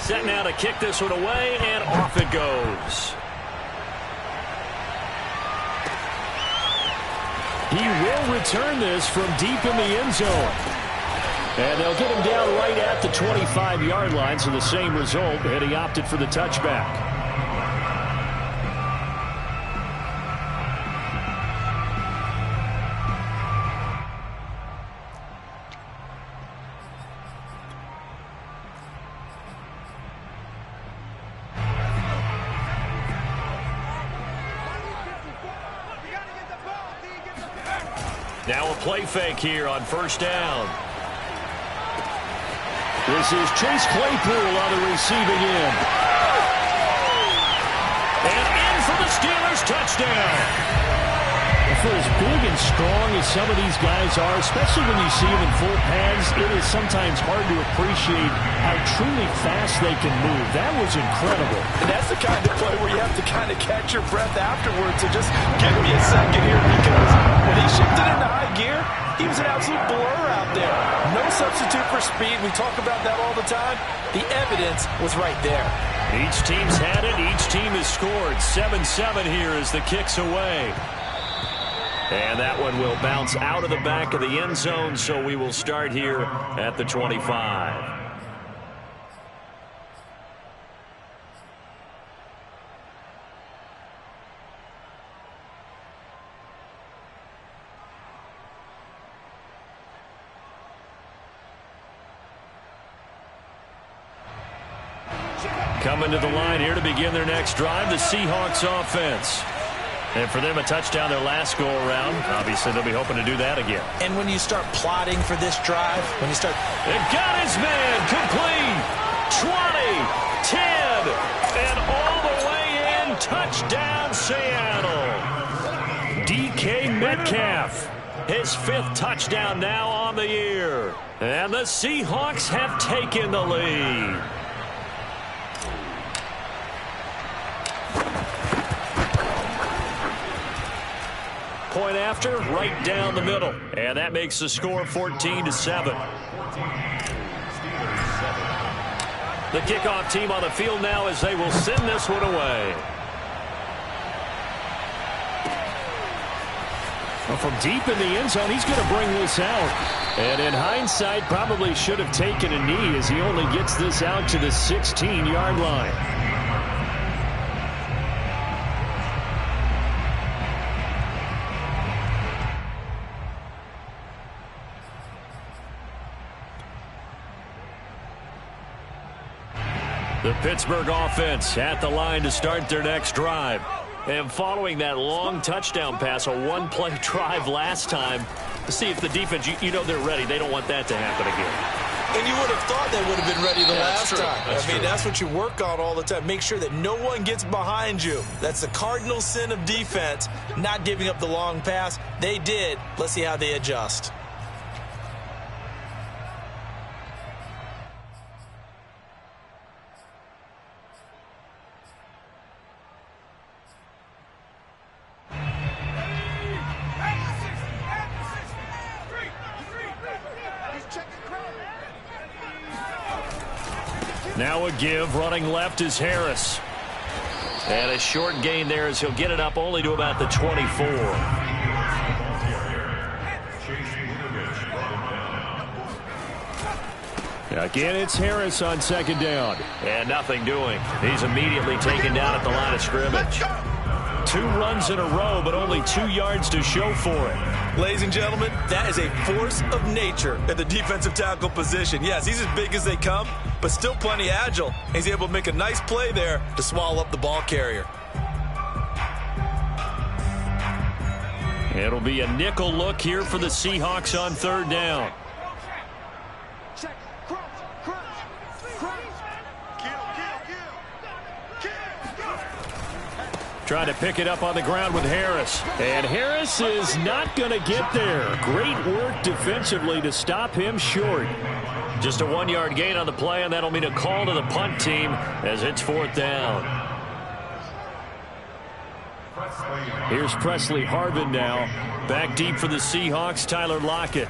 Set now to kick this one away, and off it goes. He will return this from deep in the end zone. And they'll get him down right at the 25-yard line, so the same result, and he opted for the touchback. Now a play fake here on first down. This is Chase Claypool on the receiving end. And in for the Steelers touchdown. For as big and strong as some of these guys are, especially when you see them in full pads, it is sometimes hard to appreciate how truly fast they can move. That was incredible. And that's the kind of play where you have to kind of catch your breath afterwards. So just give me a second here, because when he shifted into high gear, he was an absolute blur out there. No substitute for speed. We talk about that all the time. The evidence was right there. Each team's had it. Each team has scored. 7-7 here as the kick's away. And that one will bounce out of the back of the end zone, so we will start here at the 25. Coming to the line here to begin their next drive, the Seahawks offense. And for them, a touchdown their last go-around. Obviously, they'll be hoping to do that again. And when you start plotting for this drive, when you start... It got his man complete. 20, 10, and all the way in. Touchdown, Seattle. DK Metcalf. His 5th touchdown now on the year. And the Seahawks have taken the lead. Point after, right down the middle. And that makes the score 14-7. The kickoff team on the field now as they will send this one away. Well, from deep in the end zone, he's going to bring this out. And in hindsight, probably should have taken a knee as he only gets this out to the 16-yard line. The Pittsburgh offense at the line to start their next drive. And following that long touchdown pass, a one-play drive last time, to see if the defense, you know they're ready. They don't want that to happen again. And you would have thought they would have been ready the last time. That's what you work on all the time. Make sure that no one gets behind you. That's the cardinal sin of defense, not giving up the long pass. They did. Let's see how they adjust. Now a give, running left is Harris. And a short gain there as he'll get it up only to about the 24. Again, it's Harris on second down. And nothing doing. He's immediately taken down at the line of scrimmage. 2 runs in a row, but only 2 yards to show for it. Ladies and gentlemen, that is a force of nature at the defensive tackle position. Yes, he's as big as they come, but still plenty agile. He's able to make a nice play there to swallow up the ball carrier. It'll be a nickel look here for the Seahawks on third down. Trying to pick it up on the ground with Harris. And Harris is not going to get there. Great work defensively to stop him short. Just a 1-yard gain on the play, and that'll mean a call to the punt team as it's 4th down. Here's Presley Harvin now. Back deep for the Seahawks, Tyler Lockett.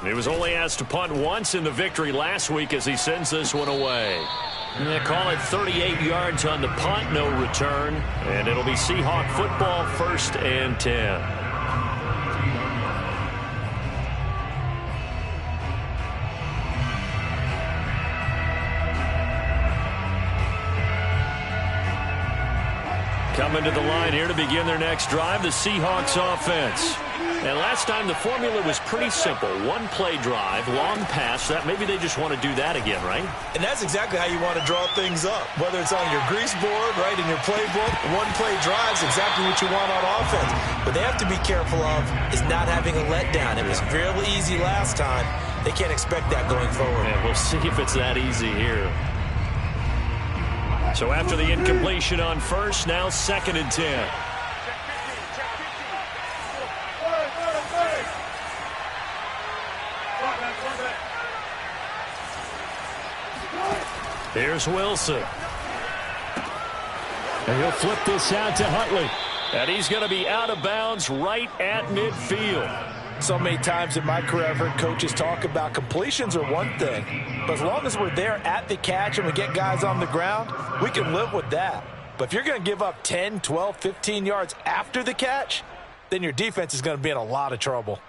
He was only asked to punt once in the victory last week as he sends this one away. They call it 38 yards on the punt, no return. And it'll be Seahawk football, 1st and 10. Coming to the line here to begin their next drive, the Seahawks offense. And last time the formula was pretty simple. One play drive, long pass. That maybe they just want to do that again, right? And that's exactly how you want to draw things up. Whether it's on your grease board, right, in your playbook, one play drive is exactly what you want on offense. What they have to be careful of is not having a letdown. It was real easy last time. They can't expect that going forward. And we'll see if it's that easy here. So after the incompletion on first, now 2nd and 10. Here's Wilson. And he'll flip this out to Huntley. And he's going to be out of bounds right at midfield. So many times in my career, I've heard coaches talk about completions are one thing. But as long as we're there at the catch and we get guys on the ground, we can live with that. But if you're going to give up 10, 12, 15 yards after the catch, then your defense is going to be in a lot of trouble.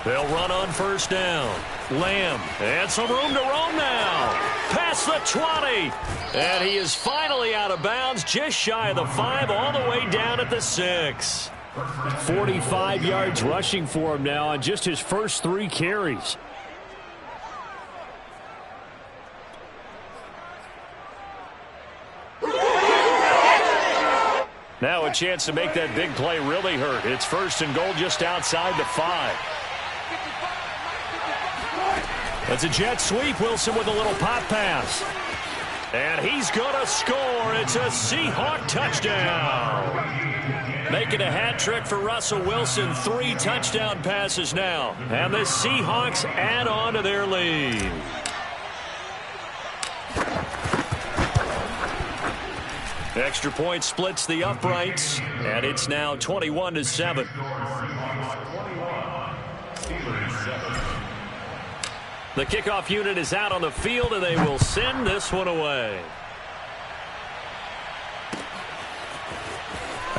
They'll run on 1st down. Lamb, and some room to roam now. Past the 20. And he is finally out of bounds, just shy of the 5, all the way down at the 6. 45 yards rushing for him now on just his first 3 carries. Now a chance to make that big play really hurt. It's 1st and goal just outside the 5. That's a jet sweep. Wilson with a little pop pass. And he's going to score. It's a Seahawk touchdown. Making a hat trick for Russell Wilson. 3 touchdown passes now. And the Seahawks add on to their lead. Extra point splits the uprights. And it's now 21-7. The kickoff unit is out on the field, and they will send this one away.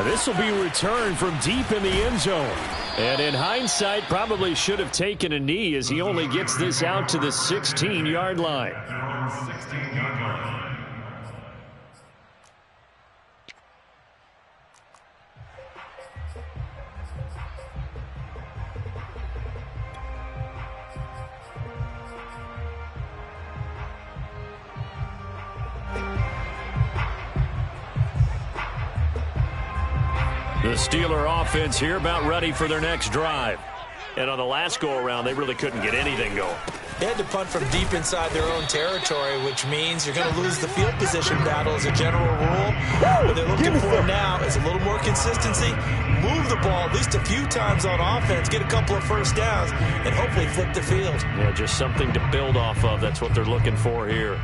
This will be returned from deep in the end zone. And in hindsight, probably should have taken a knee as he only gets this out to the 16-yard line. The Steeler offense here about ready for their next drive. And on the last go-around, they really couldn't get anything going. They had to punt from deep inside their own territory, which means you're going to lose the field position battle as a general rule. What they're looking for now is a little more consistency. Move the ball at least a few times on offense, get a couple of 1st downs, and hopefully flip the field. Yeah, just something to build off of. That's what they're looking for here.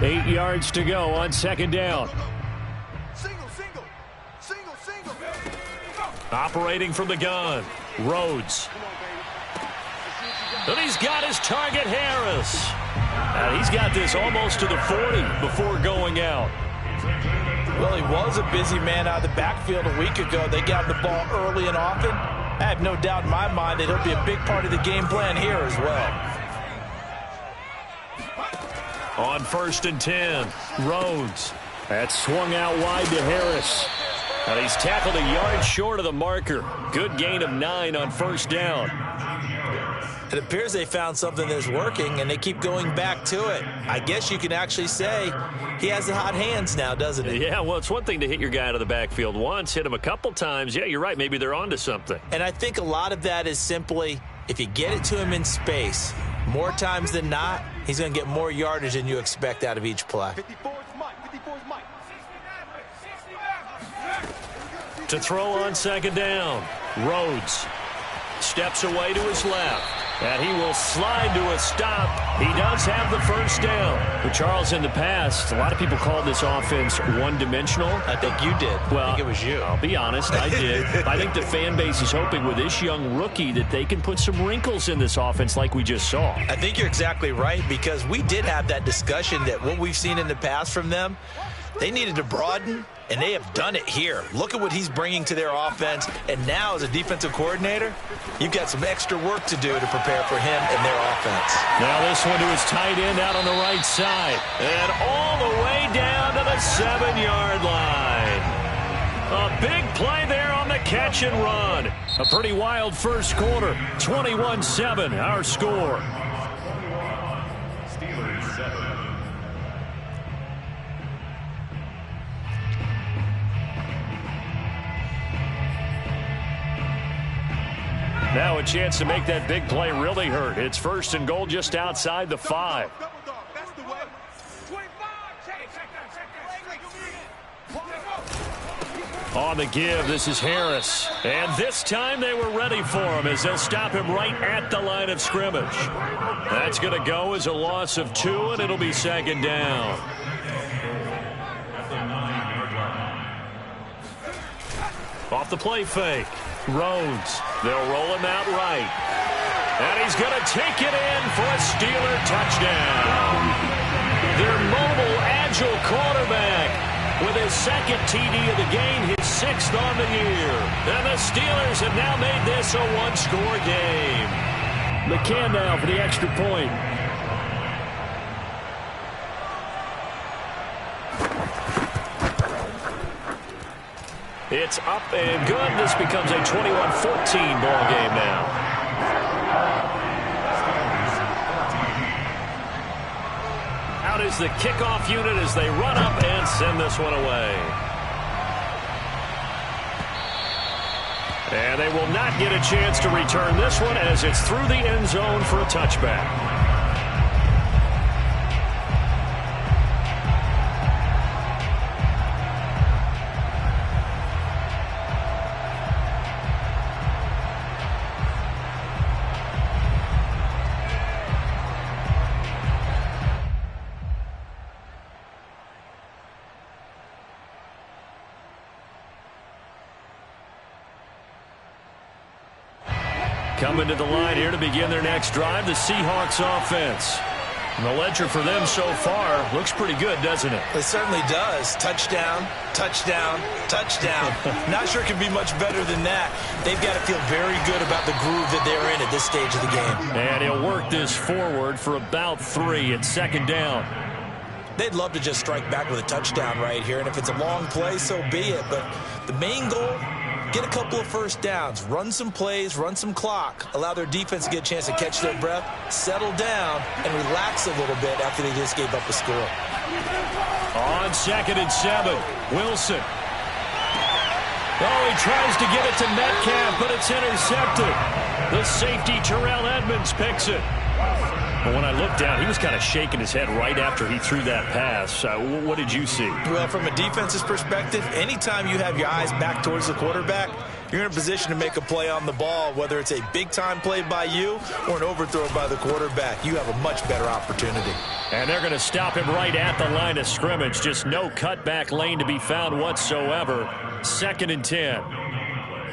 Eight yards to go on 2nd down. Single. Operating from the gun. Rhodes. And he's got his target, Harris. And he's got this almost to the 40 before going out. Well, he was a busy man out of the backfield a week ago. They got the ball early and often. I have no doubt in my mind that he'll be a big part of the game plan here as well. On 1st and 10, Rhodes. That's swung out wide to Harris. And he's tackled a yard short of the marker. Good gain of 9 on 1st down. It appears they found something that's working, and they keep going back to it. I guess you can actually say he has the hot hands now, doesn't he? Yeah, well, it's one thing to hit your guy out of the backfield once, hit him a couple times. Yeah, you're right. Maybe they're onto something. And I think a lot of that is simply if you get it to him in space, more times than not, he's going to get more yardage than you expect out of each play. 54 is Mike. To throw on second down. Rhodes steps away to his left. And he will slide to a stop. He does have the first down. But Charles, in the past, a lot of people called this offense one-dimensional. I think you did. Well, I think it was you. I'll be honest, I did. I think the fan base is hoping with this young rookie that they can put some wrinkles in this offense like we just saw. I think you're exactly right, because we did have that discussion that what we've seen in the past from them, they needed to broaden, and they have done it here. Look at what he's bringing to their offense, and now as a defensive coordinator, you've got some extra work to do to prepare for him and their offense. Now this one to his tight end out on the right side, and all the way down to the 7-yard line. A big play there on the catch and run. A pretty wild first quarter. 21-7, our score. Now a chance to make that big play really hurt. It's first and goal just outside the 5. On the give, this is Harris. And this time they were ready for him as they'll stop him right at the line of scrimmage. That's going to go as a loss of 2, and it'll be second down. Off the play fake. Rhodes. They'll roll him out right. And he's going to take it in for a Steeler touchdown. Their mobile, agile quarterback with his second TD of the game, his 6th on the year. And the Steelers have now made this a one-score game. McCann now for the extra point. It's up and good. This becomes a 21-14 ball game now. Out is the kickoff unit as they run up and send this one away. And they will not get a chance to return this one as it's through the end zone for a touchback. Coming to the line here to begin their next drive, the Seahawks offense. And the ledger for them so far looks pretty good, doesn't it? It certainly does. Touchdown, touchdown, touchdown. Not sure it can be much better than that. They've got to feel very good about the groove that they're in at this stage of the game. And he'll work this forward for about 3. It's second down. They'd love to just strike back with a touchdown right here, and if it's a long play, so be it. But the main goal, get a couple of first downs, run some plays, run some clock, allow their defense to get a chance to catch their breath, settle down, and relax a little bit after they just gave up a score. On 2nd and 7, Wilson. Oh, he tries to get it to Metcalf, but it's intercepted. The safety, Terrell Edmonds, picks it. But when I looked down, he was kind of shaking his head right after he threw that pass. What did you see? Well, from a defense's perspective, anytime you have your eyes back towards the quarterback, you're in a position to make a play on the ball, whether it's a big-time play by you or an overthrow by the quarterback. You have a much better opportunity. And they're going to stop him right at the line of scrimmage. Just no cutback lane to be found whatsoever. 2nd and 10.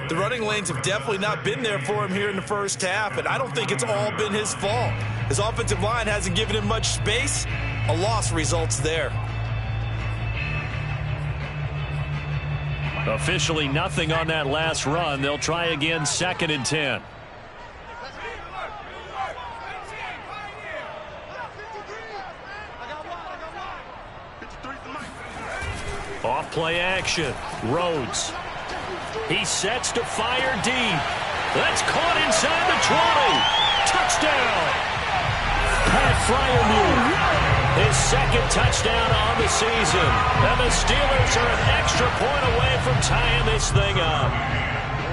The running lanes have definitely not been there for him here in the first half, and I don't think it's all been his fault. His offensive line hasn't given him much space. A loss results there. Officially nothing on that last run. They'll try again, 2nd and 10. Off play action. Rhodes. He sets to fire deep. That's caught inside the 20. Touchdown. Pat Fryermuth, his 2nd touchdown on the season. And the Steelers are an extra point away from tying this thing up.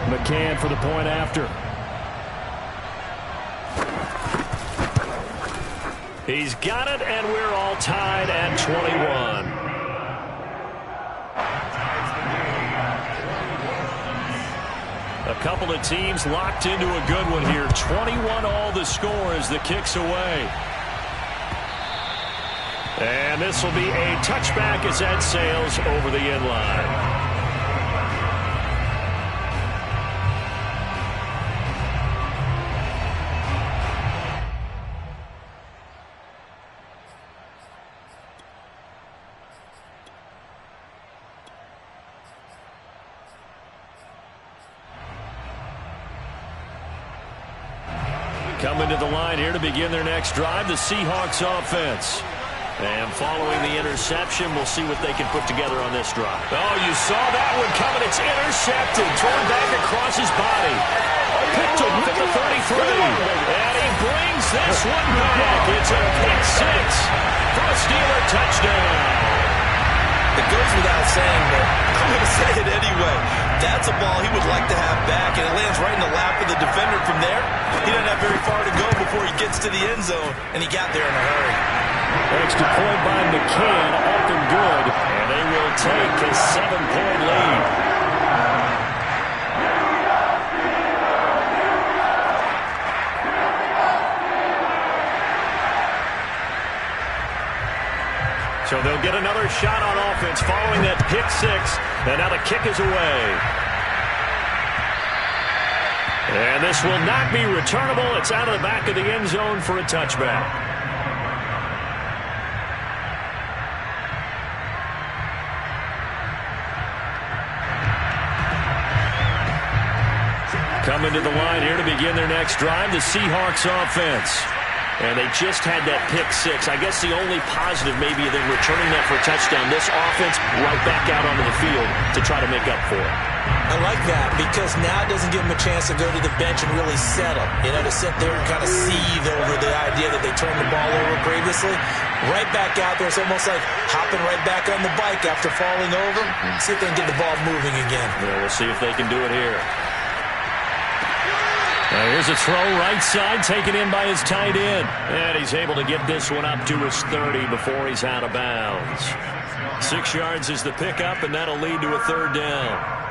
McCann for the point after. He's got it, and we're all tied at 21. couple of teams locked into a good one here. 21-all the score as the kick's away. And this will be a touchback as that sails over the end line. Coming to the line here to begin their next drive, the Seahawks offense. And following the interception, we'll see what they can put together on this drive. Oh, you saw that one coming. It's intercepted. Thrown back across his body. Picked off at the 33. And he brings this one back. It's a pick six for a Steeler touchdown. It goes without saying, but I'm going to say it anyway. That's a ball he would like to have back, and it lands right in the lap of the defender from there. He doesn't have very far to go before he gets to the end zone, and he got there in a hurry. Extra point by McCann, up and good, and they will take a 7-point lead. So they'll get another shot on offense following that pick six. And now the kick is away. And this will not be returnable. It's out of the back of the end zone for a touchback. Coming to the line here to begin their next drive, the Seahawks offense. And they just had that pick six. I guess the only positive maybe than returning that for a touchdown. This offense right back out onto the field to try to make up for it. I like that because now it doesn't give them a chance to go to the bench and really settle. You know, to sit there and kind of seethe over the idea that they turned the ball over previously. Right back out there. It's almost like hopping right back on the bike after falling over. See if they can get the ball moving again. Yeah, we'll see if they can do it here. Here's a throw right side, taken in by his tight end. And he's able to get this one up to his 30 before he's out of bounds. 6 yards is the pickup, and that'll lead to a third down.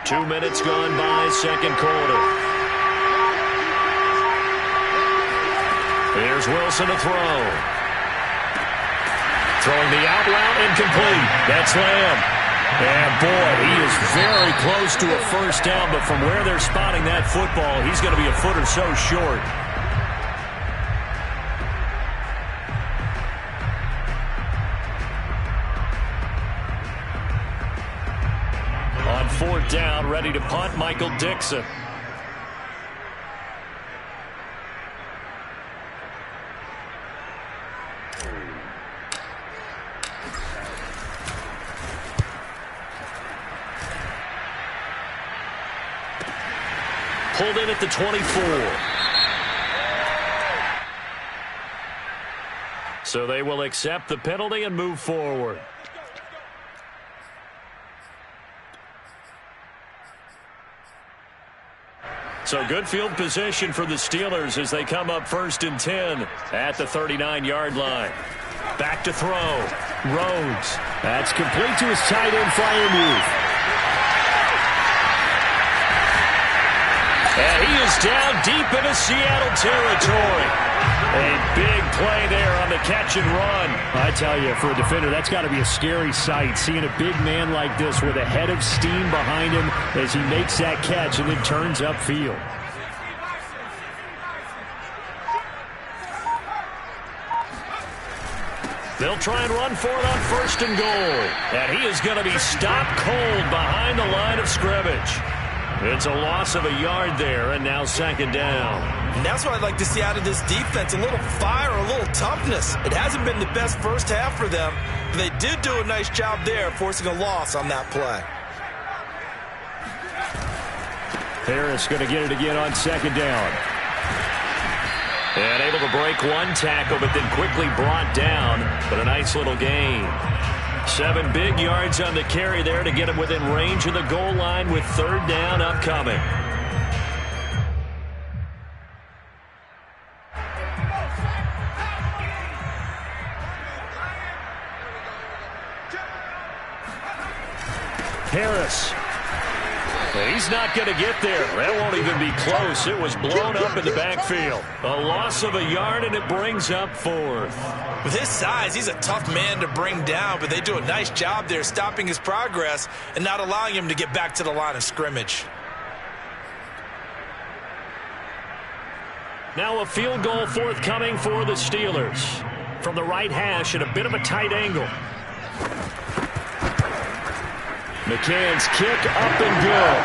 Two minutes gone by, second quarter. Here's Wilson to throw. Throwing the out route, incomplete. That's Lamb. And boy, he is very close to a first down, but from where they're spotting that football, he's going to be a foot or so short. On fourth down, ready to punt, Michael Dixon. Pulled in at the 24. So they will accept the penalty and move forward. So good field position for the Steelers as they come up 1st and 10 at the 39-yard line. Back to throw. Rhodes. That's complete to his tight end, Freiermuth. And he is down deep into Seattle territory. A big play there on the catch and run. I tell you, for a defender, that's got to be a scary sight, seeing a big man like this with a head of steam behind him as he makes that catch and then turns upfield. They'll try and run for it on 1st and goal. And he is going to be stopped cold behind the line of scrimmage. It's a loss of a yard there, and now 2nd down. And that's what I'd like to see out of this defense, a little fire, a little toughness. It hasn't been the best first half for them, but they did do a nice job there, forcing a loss on that play. Harris going to get it again on 2nd down. And able to break one tackle, but then quickly brought down. But a nice little gain. 7 big yards on the carry there to get him within range of the goal line with 3rd down upcoming. Harris. He's not going to get there. That won't even be close. It was blown up in the backfield. A loss of a yard, and it brings up 4th. With his size, he's a tough man to bring down, but they do a nice job there stopping his progress and not allowing him to get back to the line of scrimmage. Now a field goal forthcoming for the Steelers. From the right hash at a bit of a tight angle. McCann's kick up and good.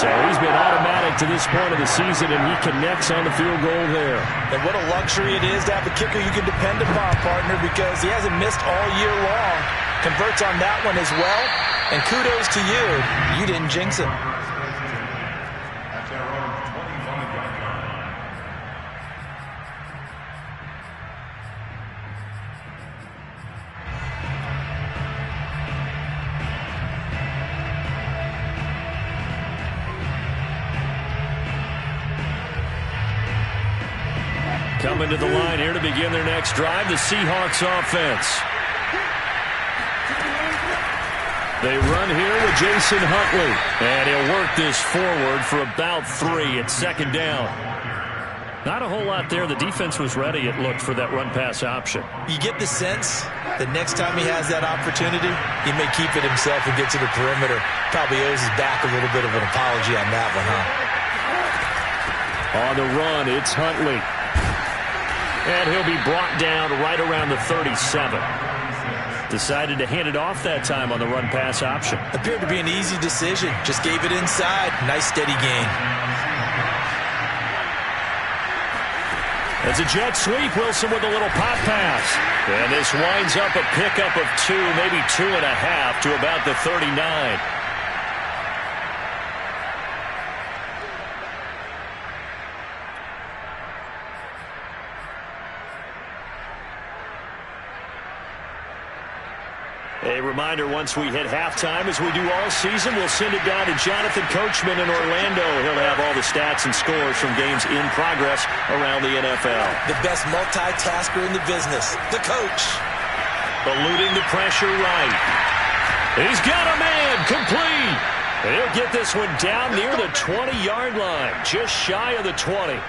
So he's been automatic to this point of the season, and he connects on the field goal there. And what a luxury it is to have a kicker you can depend upon, partner, because he hasn't missed all year long. Converts on that one as well. And kudos to you. You didn't jinx it. Coming to the line here to begin their next drive, the Seahawks offense. They run here with Jason Huntley. And he'll work this forward for about 3 at 2nd down. Not a whole lot there. The defense was ready, it looked, for that run-pass option. You get the sense that next time he has that opportunity, he may keep it himself and get to the perimeter. Probably owes his back a little bit of an apology on that one, huh? On the run, it's Huntley. And he'll be brought down right around the 37. Decided to hand it off that time on the run-pass option. Appeared to be an easy decision. Just gave it inside. Nice, steady gain. It's a jet sweep. Wilson with a little pop pass. And this winds up a pickup of 2, maybe 2.5 to about the 39. A reminder, once we hit halftime, as we do all season, we'll send it down to Jonathan Coachman in Orlando. He'll have all the stats and scores from games in progress around the NFL. The best multitasker in the business, the coach. Eluding the pressure right. He's got a man, complete. And he'll get this one down near the 20-yard line, just shy of the 20.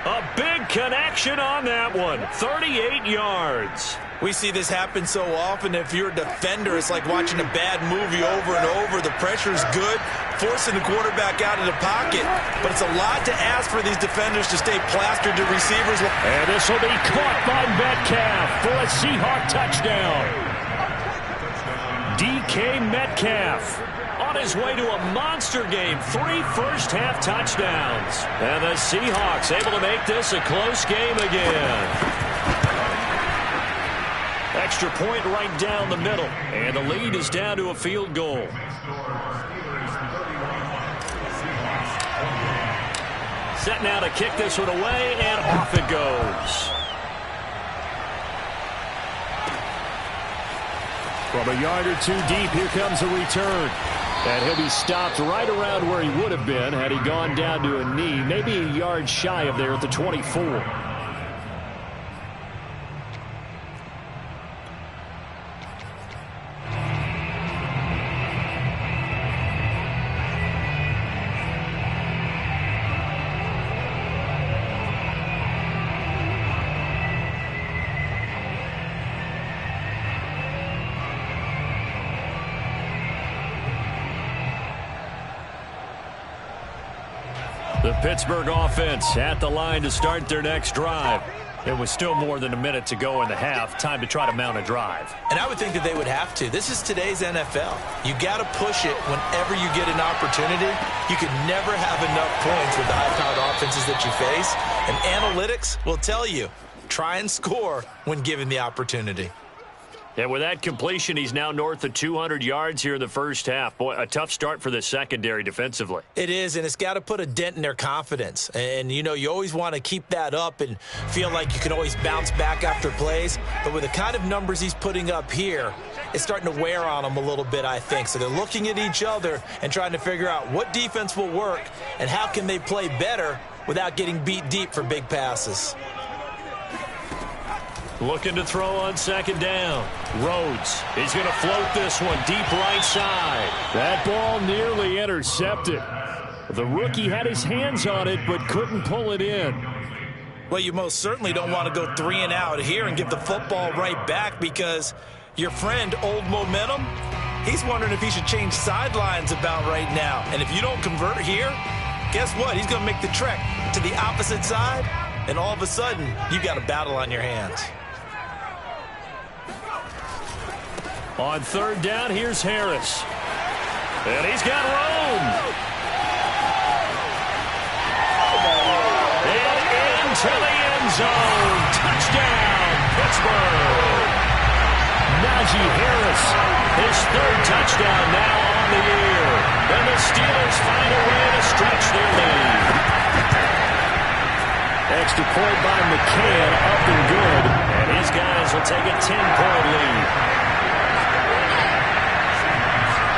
A big connection on that one, 38 yards. We see this happen so often. If you're a defender, it's like watching a bad movie over and over. The pressure's good, forcing the quarterback out of the pocket. But it's a lot to ask for these defenders to stay plastered to receivers. And this will be caught by Metcalf for a Seahawk touchdown. DK Metcalf on his way to a monster game. 3 first-half touchdowns. And the Seahawks able to make this a close game again. Extra point right down the middle. And the lead is down to a field goal. Set now to kick this one away, and off it goes. From a yard or 2 deep, here comes a return. And he'll be stopped right around where he would have been had he gone down to a knee, maybe a yard shy of there at the 24. The Pittsburgh offense at the line to start their next drive. It was still more than a minute to go in the half. Time to try to mount a drive. And I would think that they would have to. This is today's NFL. You got to push it whenever you get an opportunity. You can never have enough points with the high-powered offenses that you face. And analytics will tell you, try and score when given the opportunity. And with that completion, he's now north of 200 yards here in the first half. Boy, a tough start for the secondary defensively. It is, and it's got to put a dent in their confidence. And, you know, you always want to keep that up and feel like you can always bounce back after plays. But with the kind of numbers he's putting up here, it's starting to wear on them a little bit, I think. So they're looking at each other and trying to figure out what defense will work and how can they play better without getting beat deep for big passes. Looking to throw on second down. Rhodes is going to float this one deep right side. That ball nearly intercepted. The rookie had his hands on it but couldn't pull it in. Well, you most certainly don't want to go 3 and out here and give the football right back, because your friend, Old Momentum, he's wondering if he should change sidelines about right now. And if you don't convert here, guess what? He's going to make the trek to the opposite side, and all of a sudden, you got a battle on your hands. On third down, here's Harris. And he's got room. And into the end zone. Touchdown, Pittsburgh. Najee Harris, his third touchdown now on the year. And the Steelers find a way to stretch their lead. Extra point by McCann, up and good. And his guys will take a 10-point lead.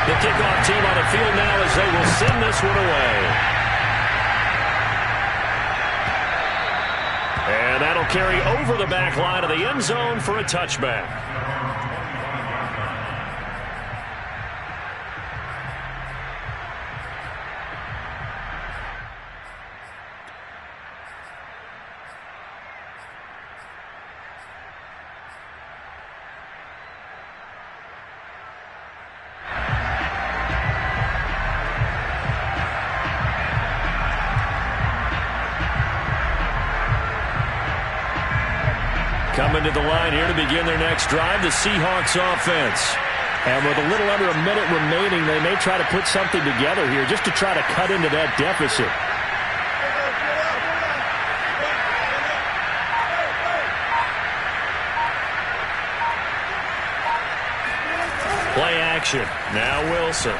The kickoff team on the field now as they will send this one away. And that'll carry over the back line of the end zone for a touchback. Coming to the line here to begin their next drive, the Seahawks offense. And with a little under a minute remaining, they may try to put something together here just to try to cut into that deficit. Play action. Now Wilson.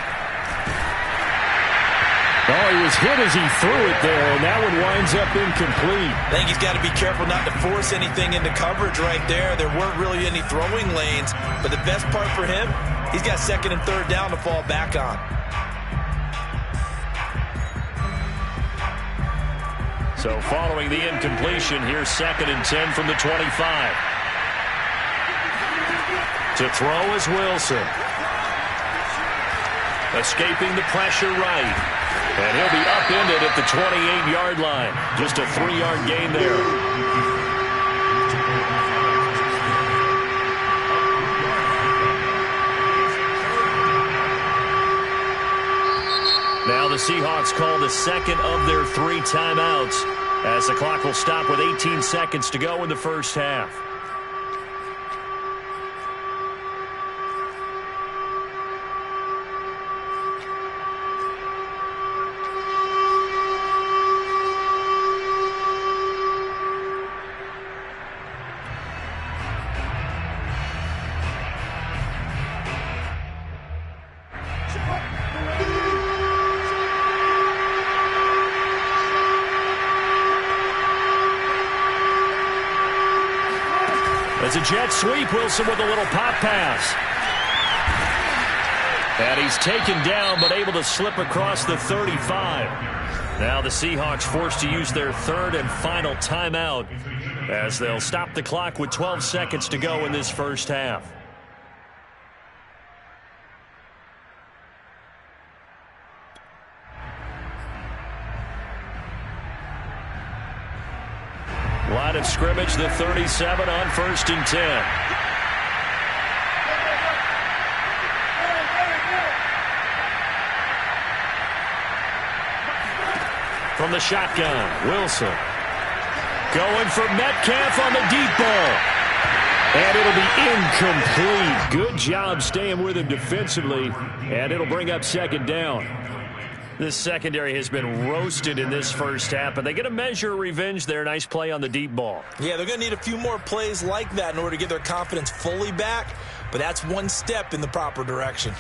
Oh, he was hit as he threw it there, and that one winds up incomplete. I think he's got to be careful not to force anything into coverage right there. There weren't really any throwing lanes, but the best part for him, he's got second and third down to fall back on. So following the incompletion, here's second and 10 from the 25. To throw is Wilson. Escaping the pressure right. And he'll be upended at the 28-yard line. Just a 3-yard gain there. Now the Seahawks call the second of their 3 timeouts, as the clock will stop with 18 seconds to go in the first half. It's a jet sweep. Wilson with a little pop pass. And he's taken down, but able to slip across the 35. Now the Seahawks forced to use their third and final timeout, as they'll stop the clock with 12 seconds to go in this first half. Line of scrimmage, the 37 on 1st and 10. From the shotgun, Wilson. Going for Metcalf on the deep ball. And it'll be incomplete. Good job staying with him defensively. And it'll bring up second down. This secondary has been roasted in this first half, but they get a measure of revenge there. Nice play on the deep ball. Yeah, they're going to need a few more plays like that in order to get their confidence fully back. but that's one step in the proper direction.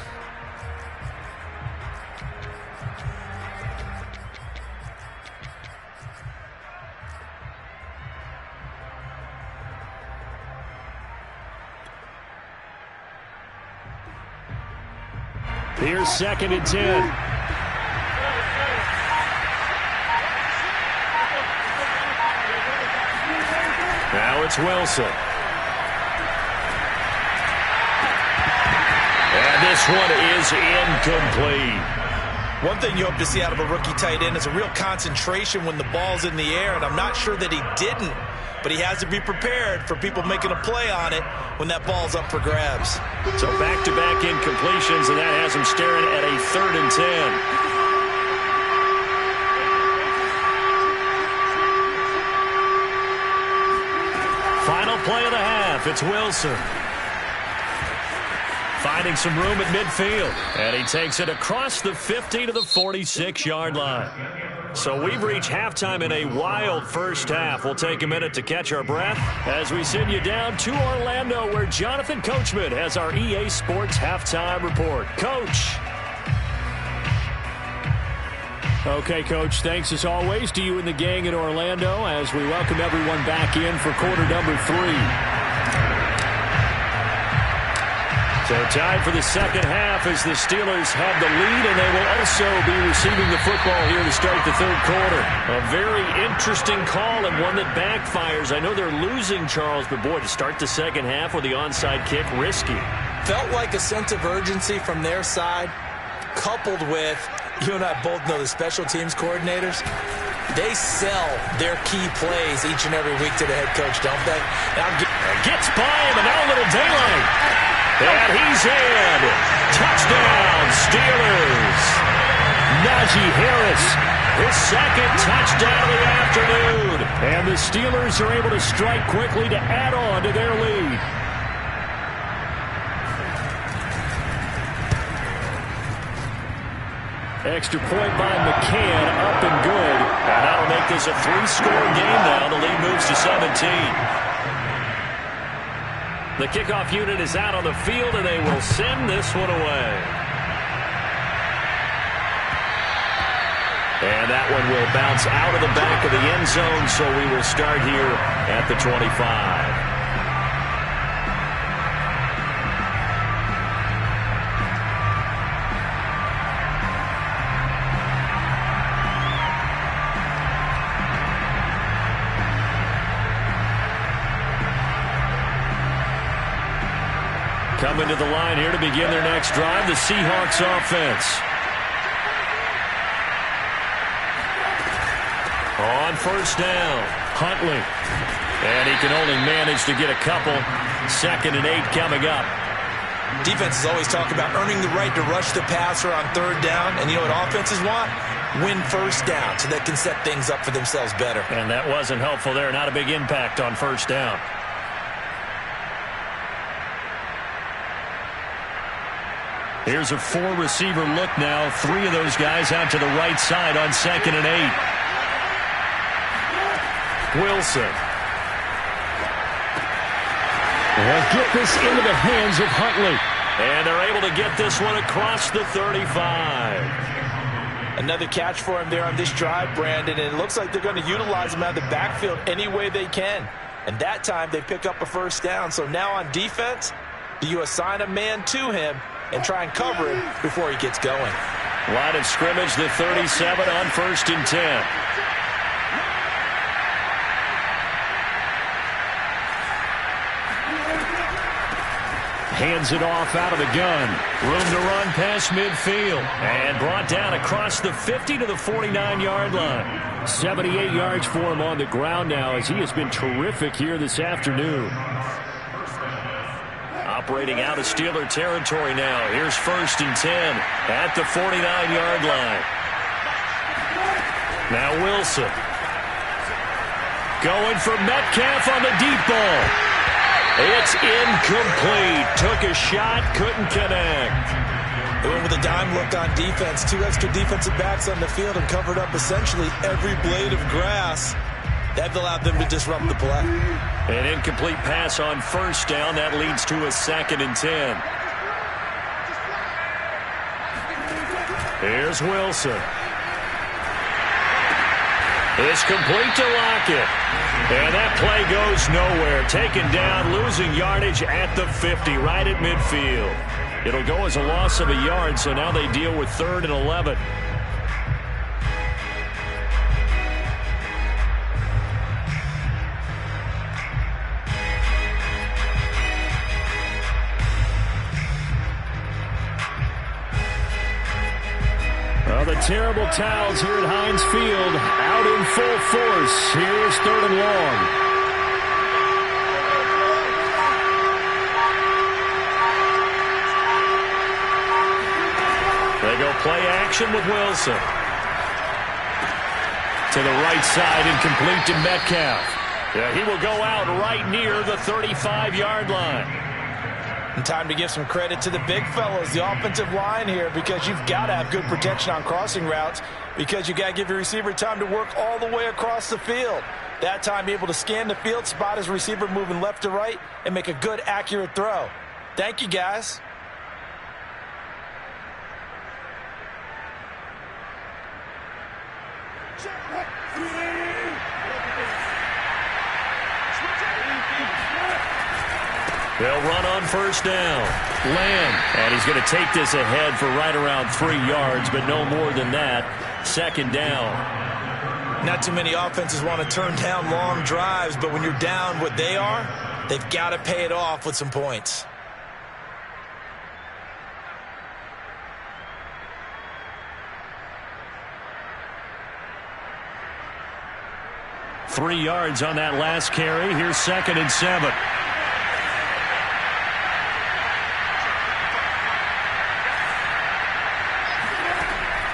Here's 2nd and 10. Now it's Wilson. And this one is incomplete. One thing you hope to see out of a rookie tight end is a real concentration when the ball's in the air, and I'm not sure that he didn't, but he has to be prepared for people making a play on it when that ball's up for grabs. So back-to-back incompletions, and that has him staring at a 3rd and 10. Final play of the half. It's Wilson. Finding some room at midfield. And he takes it across the 50 to the 46-yard line. So we've reached halftime in a wild first half. We'll take a minute to catch our breath as we send you down to Orlando, where Jonathan Coachman has our EA Sports halftime report. Coach. Okay, Coach, thanks as always to you and the gang in Orlando as we welcome everyone back in for quarter number 3. So time for the second half as the Steelers have the lead, and they will also be receiving the football here to start the third quarter. A very interesting call and one that backfires. I know they're losing, Charles, but boy, to start the second half with the onside kick, risky. Felt like a sense of urgency from their side, coupled with, you and I both know the special teams coordinators, they sell their key plays each and every week to the head coach, don't they? Gets by him, and now a little daylight. And he's in. Touchdown, Steelers. Najee Harris, his second touchdown of the afternoon. And the Steelers are able to strike quickly to add on to their lead. Extra point by McCann, up and good. And that'll make this a 3-score game now. The lead moves to 17. The kickoff unit is out on the field, and they will send this one away. And that one will bounce out of the back of the end zone, so we will start here at the 25. Coming to the line here to begin their next drive, the Seahawks offense. On first down, Huntley. And he can only manage to get a couple. 2nd and 8 coming up. Defenses always talk about earning the right to rush the passer on 3rd down. And you know what offenses want? Win first down so they can set things up for themselves better. And that wasn't helpful there. Not a big impact on first down. Here's a 4-receiver look now. 3 of those guys out to the right side on 2nd and 8. Wilson. They'll get this into the hands of Huntley. And they're able to get this one across the 35. Another catch for him there on this drive, Brandon, and it looks like they're going to utilize him out of the backfield any way they can. And that time they pick up a first down. So now on defense, do you assign a man to him and try and cover him before he gets going? Line of scrimmage, the 37 on 1st and 10. Hands it off out of the gun. Room to run past midfield. And brought down across the 50 to the 49-yard line. 78 yards for him on the ground now as he has been terrific here this afternoon. Operating out of Steeler territory now. Here's 1st and 10 at the 49-yard line. Now Wilson. Going for Metcalf on the deep ball. It's incomplete. Took a shot, couldn't connect. They went with a dime look on defense. 2 extra defensive backs on the field and covered up essentially every blade of grass. That allowed them to disrupt the play. An incomplete pass on first down. That leads to a 2nd and 10. Here's Wilson. It's complete to Lockett. And that play goes nowhere. Taken down, losing yardage at the 50, right at midfield. It'll go as a loss of a yard, so now they deal with 3rd and 11. Well, the terrible towels here at Heinz Field out in full force. Here's 3rd and long. They go play action with Wilson. To the right side and complete to Metcalf. Yeah, he will go out right near the 35-yard line. And time to give some credit to the big fellas, the offensive line here, because you've got to have good protection on crossing routes, because you've got to give your receiver time to work all the way across the field. That time, able to scan the field, spot his receiver moving left to right, and make a good, accurate throw. Thank you, guys. They'll run on first down. Lamb. And he's going to take this ahead for right around 3 yards, but no more than that. 2nd down. Not too many offenses want to turn down long drives, but when you're down what they are, they've got to pay it off with some points. Three yards on that last carry. Here's 2nd and 7.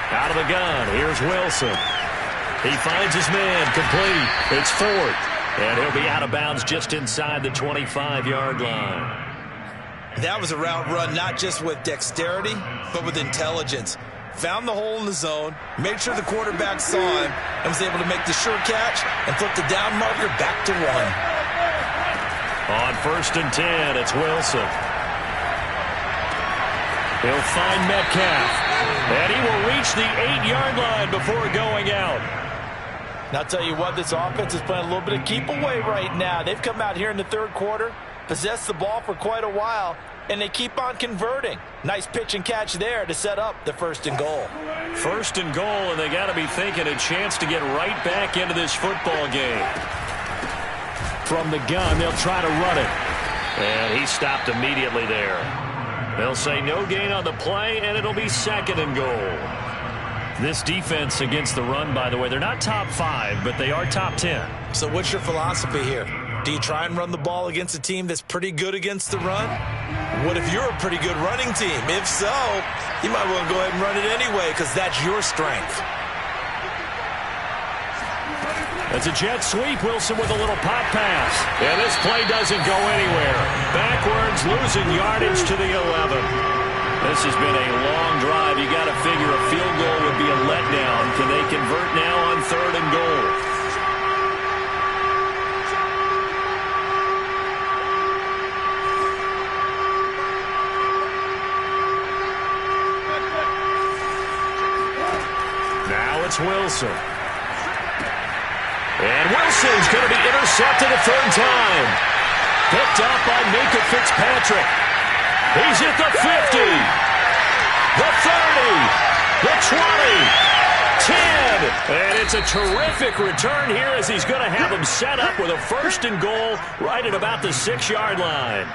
Out of the gun, here's Wilson. He finds his man, complete. It's Ford, and he'll be out of bounds just inside the 25-yard line. That was a route run not just with dexterity, but with intelligence. Found the hole in the zone, made sure the quarterback saw him, and was able to make the sure catch and flip the down marker back to 1. On 1st and 10, it's Wilson. He'll find Metcalf. And he will reach the 8-yard line before going out. Now, I'll tell you what, this offense is playing a little bit of keep away right now. They've come out here in the 3rd quarter, possessed the ball for quite a while, and they keep on converting. Nice pitch and catch there to set up the 1st and goal. 1st and goal, and they got to be thinking a chance to get right back into this football game. From the gun, they'll try to run it. And he stopped immediately there. They'll say no gain on the play, and it'll be 2nd and goal. This defense against the run, by the way, they're not top 5, but they are top 10. So what's your philosophy here? Do you try and run the ball against a team that's pretty good against the run? What if you're a pretty good running team? If so, you might want to go ahead and run it anyway, because that's your strength. That's a jet sweep. Wilson with a little pop pass. And this play doesn't go anywhere. Backwards, losing yardage to the 11. This has been a long drive. You got to figure a field goal would be a letdown. Can they convert now on 3rd and goal? Now it's Wilson. And Wilson's going to be intercepted a 3rd time. Picked up by Minka Fitzpatrick. He's at the 50, the 30, the 20, 10. And it's a terrific return here as he's going to have him set up with a 1st and goal right at about the 6-yard line.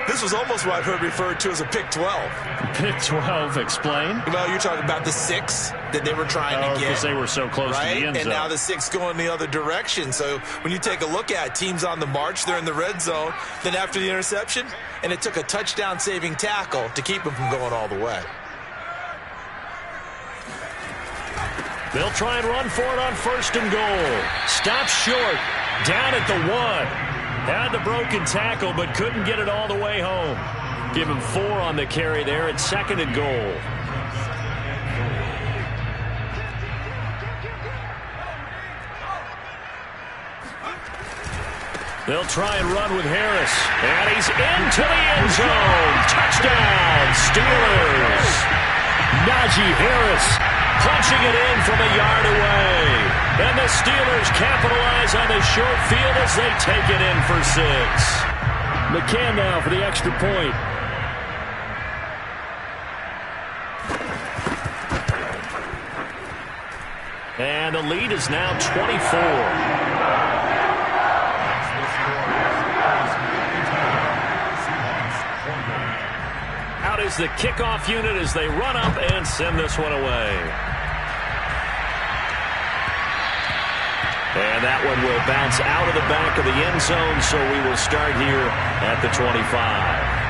This was almost what I've heard referred to as a pick 12. Pick 12, explain. Well, you're talking about the 6 that they were trying to get. Because they were so close to the end zone. And now the 6 going the other direction. So when you take a look at teams on the march, they're in the red zone. Then after the interception, and it took a touchdown-saving tackle to keep them from going all the way. They'll try and run for it on 1st and goal. Stop short. Down at the 1. Had the broken tackle, but couldn't get it all the way home. Give him 4 on the carry there at 2nd and goal. They'll try and run with Harris. And he's into the end zone. Touchdown, Steelers. Najee Harris punching it in from a yard away. And the Steelers capitalize on the short field as they take it in for 6. McCann now for the extra point. And the lead is now 24. Out is the kickoff unit as they run up and send this one away. And that one will bounce out of the back of the end zone, so we will start here at the 25.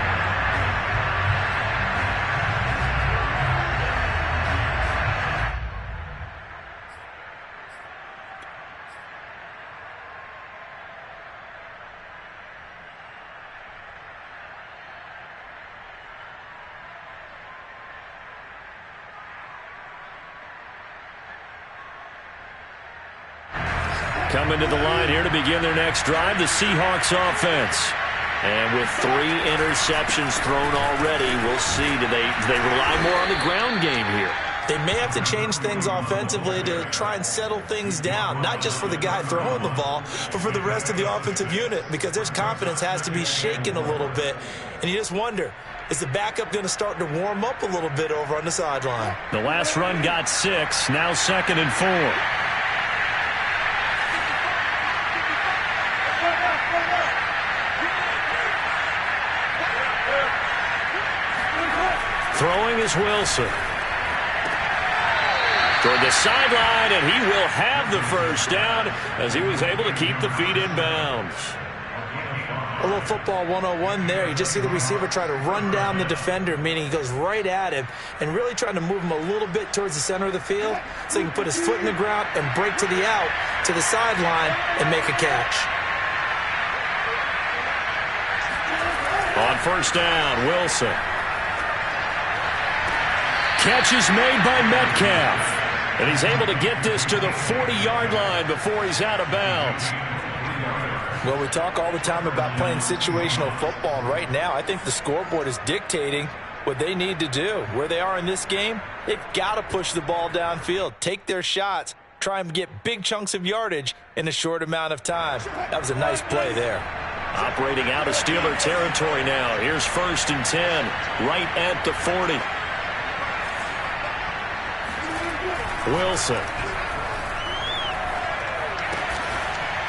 Coming to the line here to begin their next drive, the Seahawks offense. And with 3 interceptions thrown already, we'll see. Do they rely more on the ground game here? They may have to change things offensively to try and settle things down, not just for the guy throwing the ball, but for the rest of the offensive unit, because their confidence has to be shaken a little bit. And you just wonder, is the backup going to start to warm up a little bit over on the sideline? The last run got 6, now 2nd and 4. Throwing is Wilson. Toward the sideline, and he will have the first down as he was able to keep the feet in bounds. A little football 101 there. You just see the receiver try to run down the defender, meaning he goes right at him and really trying to move him a little bit towards the center of the field so he can put his foot in the ground and break to the out, to the sideline, and make a catch. On first down, Wilson. Catch is made by Metcalf. And he's able to get this to the 40-yard line before he's out of bounds. Well, we talk all the time about playing situational football, and right now I think the scoreboard is dictating what they need to do. Where they are in this game, they've got to push the ball downfield, take their shots, try and get big chunks of yardage in a short amount of time. That was a nice play there. Operating out of Steeler territory now. Here's 1st and 10, right at the 40. Wilson.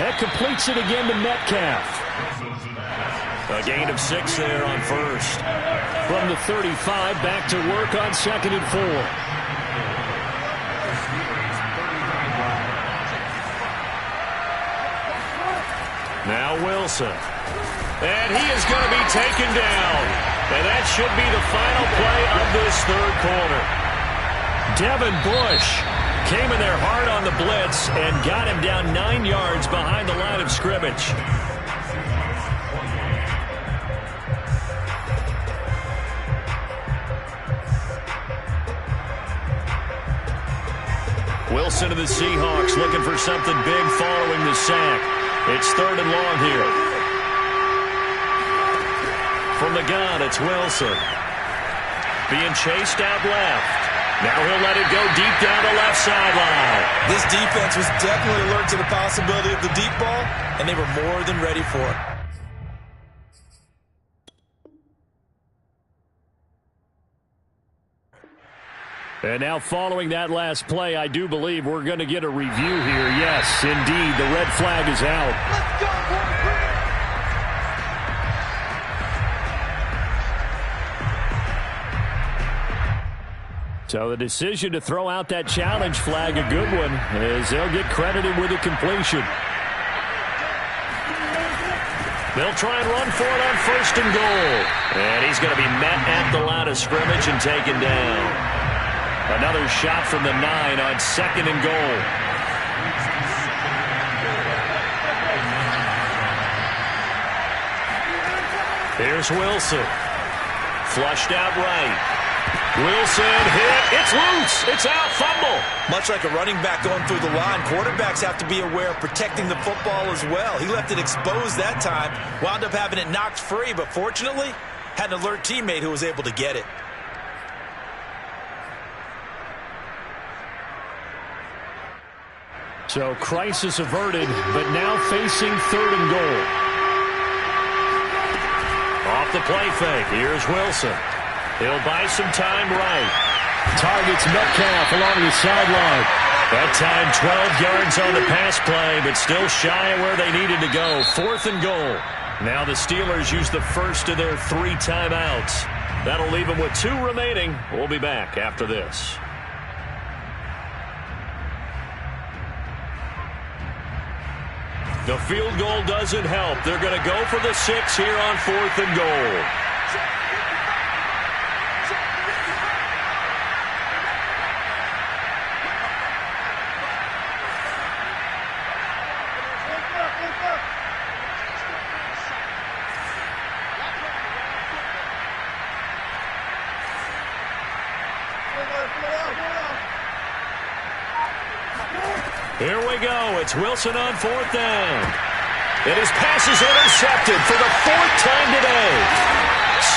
That completes it again to Metcalf. A gain of 6 there on first. From the 35, back to work on 2nd and 4. Now Wilson. And he is going to be taken down. And that should be the final play of this 3rd quarter. Devin Bush came in there hard on the blitz and got him down 9 yards behind the line of scrimmage. Wilson to the Seahawks looking for something big following the sack. It's 3rd and long here. From the gun, it's Wilson. Being chased out left. Now he'll let it go deep down the left sideline. This defense was definitely alert to the possibility of the deep ball, and they were more than ready for it. And now following that last play, I do believe we're going to get a review here. Yes, indeed, the red flag is out. Let's go, boys. So the decision to throw out that challenge flag, a good one, as they'll get credited with a completion. They'll try and run for it on 1st and goal. And he's going to be met at the line of scrimmage and taken down. Another shot from the 9 on 2nd and goal. Here's Wilson. Flushed out right. Wilson hit. It's loose. It's out. Fumble. Much like a running back going through the line, quarterbacks have to be aware of protecting the football as well. He left it exposed that time, wound up having it knocked free, but fortunately, had an alert teammate who was able to get it. So crisis averted, but now facing 3rd and goal. Off the play fake. Here's Wilson. He'll buy some time right. Targets Metcalf along the sideline. That time 12 yards on the pass play, but still shy of where they needed to go. 4th and goal. Now the Steelers use the first of their 3 timeouts. That'll leave them with 2 remaining. We'll be back after this. The field goal doesn't help. They're going to go for the 6 here on 4th and goal. Here we go. It's Wilson on 4th down. And his pass is intercepted for the 4th time today.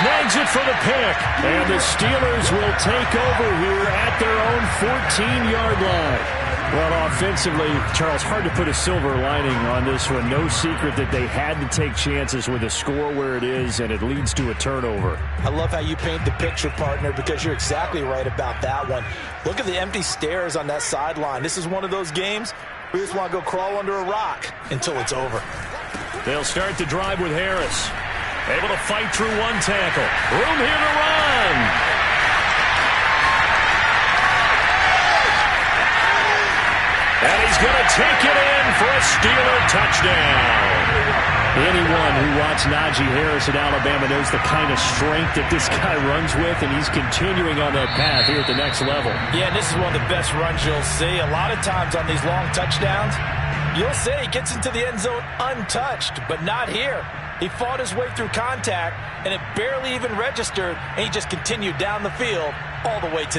Snags it for the pick. And the Steelers will take over here at their own 14-yard line. Well, offensively, Charles, hard to put a silver lining on this one. No secret that they had to take chances with a score where it is, and it leads to a turnover. I love how you paint the picture, partner, because you're exactly right about that one. Look at the empty stairs on that sideline. This is one of those games where you just want to go crawl under a rock until it's over. They'll start the drive with Harris. Able to fight through 1 tackle. Room here to run. And he's going to take it in for a Steeler touchdown. Anyone who watched Najee Harris at Alabama knows the kind of strength that this guy runs with, and he's continuing on that path here at the next level. Yeah, and this is one of the best runs you'll see. A lot of times on these long touchdowns, you'll say he gets into the end zone untouched, but not here. He fought his way through contact, and it barely even registered, and he just continued down the field all the way to